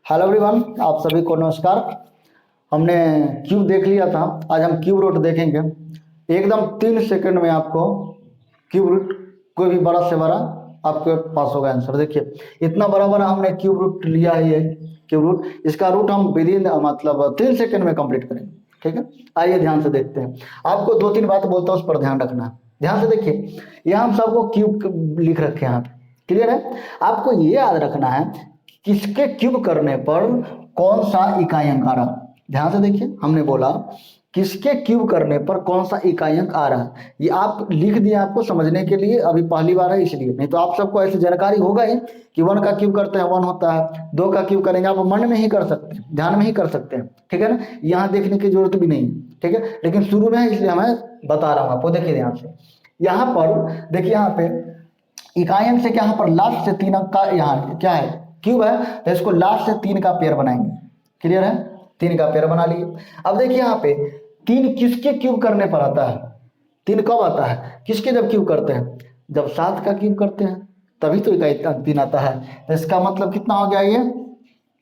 Hello everyone, आप सभी को नमस्कार। हमने क्यूब देख लिया था, आज हम क्यूब रूट देखेंगे। एकदम 3 सेकंड में आपको क्यूब रूट कोई भी बड़ा से बड़ा आपके पास होगा आंसर। देखिए इतना बड़ा बड़ा हमने क्यूब रूट लिया है, ये क्यूब रूट, इसका रूट हम विद इन मतलब 3 सेकंड में कंप्लीट करेंगे। ठीक है, आइए ध्यान से देखते हैं। आपको 2-3 बात बोलता हूँ, उस पर ध्यान रखना है। ध्यान से देखिए, यहाँ हम सबको क्यूब लिख रखे हैं, क्लियर है। आपको ये याद रखना है किसके क्यूब करने पर कौन सा इकाई अंक आ रहा। ध्यान से देखिए, हमने बोला किसके क्यूब करने पर कौन सा इकाई अंक आ रहा है। ये आप लिख दिए आपको समझने के लिए, अभी पहली बार है इसलिए, नहीं तो आप सबको ऐसी जानकारी होगा ही कि 1 का क्यूब करते हैं 1 होता है, 2 का क्यूब करेंगे आप मन में ही कर सकते हैं, ध्यान में ही कर सकते हैं। ठीक है ना, यहाँ देखने की जरूरत भी नहीं है। ठीक है, लेकिन शुरू में है इसलिए मैं बता रहा हूँ आपको। देखिए ध्यान से, यहाँ पर देखिए, यहाँ पे इकाई अंक से क्या, यहाँ पर लास्ट से 3 अंक का यहाँ क्या है क्यूब है, तो इसको लास्ट से 3 का पेयर बनाएंगे। क्लियर है, 3 का पेयर बना लिए। अब देखिए यहाँ पे 3 किसके क्यूब करने पर आता है। 3 कब आता है, किसके जब क्यूब करते हैं, जब 7 का क्यूब करते हैं तभी तो इकाई अंक 3 आता है। तो इसका मतलब कितना हो गया, ये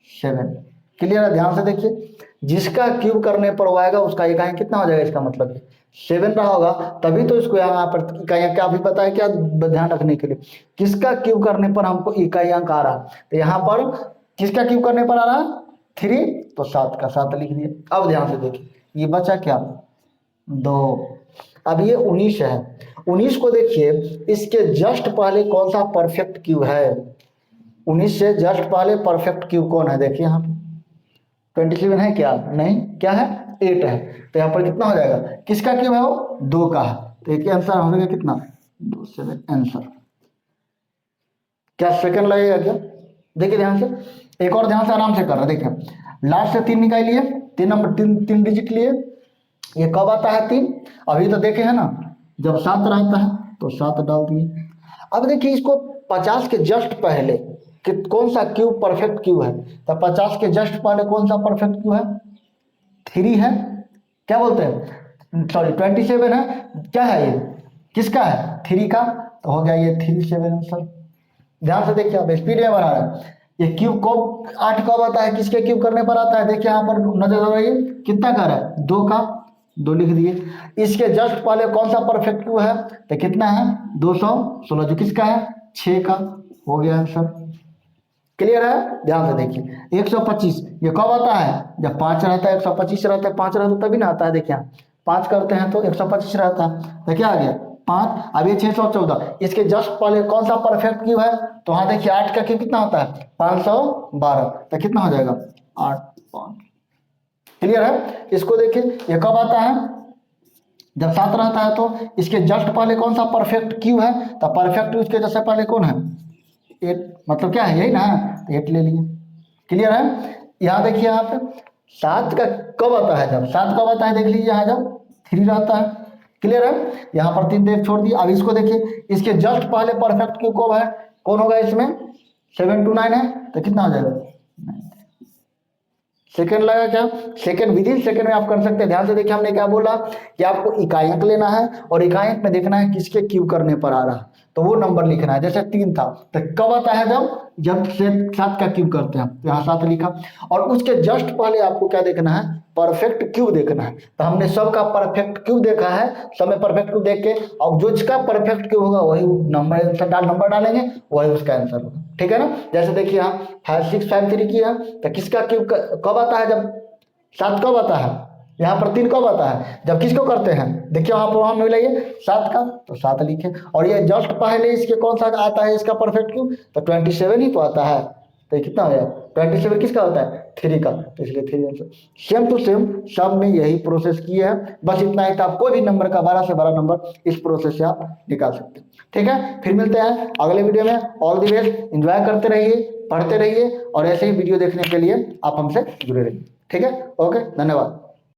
7। क्लियर है, ध्यान से देखिए, जिसका क्यूब करने पर वो आएगा उसका इकाई अंक कितना हो जाएगा, इसका मतलब ये 7 रहा होगा, तभी तो इसको यहाँ पर इकाई अंक क्या भी पता है क्या, ध्यान रखने के लिए किसका क्यूब करने पर हमको इकाई अंक आ रहा। तो यहाँ पर किसका क्यूब करने पर आ रहा, 3, तो 7 का 7 लिख दिए। अब ध्यान से देखिए, ये बचा क्या, 2। अब ये 19 है, 19 को देखिए, इसके जस्ट पहले कौन सा परफेक्ट क्यूब है। 19 से जस्ट पहले परफेक्ट क्यूब कौन है, देखिए यहाँ 27 है क्या, नहीं, क्या है 8 है। तो यहाँ पर कितना हो जाएगा, किसका क्यूब है वो, 2 का है। तो एक आंसर हो गया कितना, 2 7 आंसर। क्या सेकंड लगेगा क्या, देखिए ध्यान से, एक और ध्यान से आराम से कर रहा है। देखिए लास्ट से 3 निकालिए, 3 नंबर 3 डिजिट लिए। ये कब आता है 3, अभी तो देखे है ना, जब 7 रहता है तो 7 डाल दिए। अब देखिए इसको 50 के जस्ट पहले कि कौन सा क्यूब परफेक्ट क्यूब है, तो 50 के जस्ट पहले कौन सा परफेक्ट क्यूब है, 3 है। क्या बोलते हैं, सॉरी 27 है, क्या है ये, किसका है, 3 का, तो हो गया ये 3 7 आंसर। ध्यान से देखिए, आप स्पीड में बना रहे हैं। ये क्यूब कब 8 कब आता है, किसके क्यूब करने पर आता है, देखिए यहाँ पर नजर आ रही है, कितना कर रहा है, 2 का, 2 लिख दिए। इसके जस्ट पहले कौन सा परफेक्ट क्यूब है, तो कितना है, 216, जो किसका है, 6 का, हो गया आंसर। क्लियर है, ध्यान से देखिए, 125 ये कब आता है, जब 5 रहता है, 125 रहता है, 5 रहता है तभी ना आता है। देखिए 5 करते हैं तो 125 रहता है, तो क्या आ गया 5। अब ये 614, इसके जस्ट पहले कौन सा परफेक्ट क्यूब है, तो वहां देखिए 8 का क्यूब कितना होता है, 512, तो कितना हो जाएगा 8 5। क्लियर है, इसको देखिए ये कब आता है, जब 7 रहता है, तो इसके जस्ट पहले कौन सा परफेक्ट क्यूब है, तो परफेक्ट क्यूब के जैसे पहले कौन है, 8, मतलब क्या है, यही ना, 8 ले लिए। क्लियर है, यहाँ देखिए, यहाँ पे 7 का कब आता है, जब 7 कब आता है, देख लीजिए यहाँ जब 3 रहता है। क्लियर है, यहाँ पर 3 1 छोड़ दिए। अब इसको देखिए, इसके जस्ट पहले परफेक्ट क्यूब कब है, कौन होगा इसमें, 7 2 9 है, तो कितना हो जाएगा, सेकंड लगा क्या, सेकंड, विद इन सेकंड में आप कर सकते हैं। ध्यान से देखिए, हमने क्या बोला कि आपको इकाई अंक लेना है और इकाई अंक में देखना है किसके क्यूब करने पर आ रहा है, तो वो नंबर लिखना है। जैसे 3 था, तो कब आता है, जब 7 का क्यूब करते हैं, तो यहाँ 7 लिखा। और उसके जस्ट पहले आपको क्या देखना है, परफेक्ट क्यूब देखना है। तो हमने सबका परफेक्ट क्यूब देखा है, सब में परफेक्ट क्यूब देख के, और जो जिसका परफेक्ट क्यूब होगा वही नंबर डालेंगे, वही उसका आंसर होगा। ठीक है ना, जैसे देखिए यहाँ 5 6 5 3 की है, तो किसका क्यूब कब आता है, जब 7 कब आता है, यहाँ पर 3 कब आता है, जब किसको करते हैं, देखिए वहां पर वहां मिलेंगे 7 का, तो 7 लिखे। और ये जस्ट पहले इसके कौन सा आता है, इसका परफेक्ट क्यूब, तो 27 ही तो आता है। तो कितना हो गया, 27 किसका होता है, 3 का, तो इसलिए 3 आंसर। सेम टू सेम सब में यही प्रोसेस किए हैं, बस इतना ही था। कोई भी नंबर का बड़ा से बड़ा नंबर इस प्रोसेस से आप निकाल सकते हैं। ठीक है, फिर मिलते हैं अगले वीडियो में। ऑल द बेस्ट, एंजॉय करते रहिए, पढ़ते रहिए, और ऐसे ही वीडियो देखने के लिए आप हमसे जुड़े रहिए। ठीक है, ओके, धन्यवाद।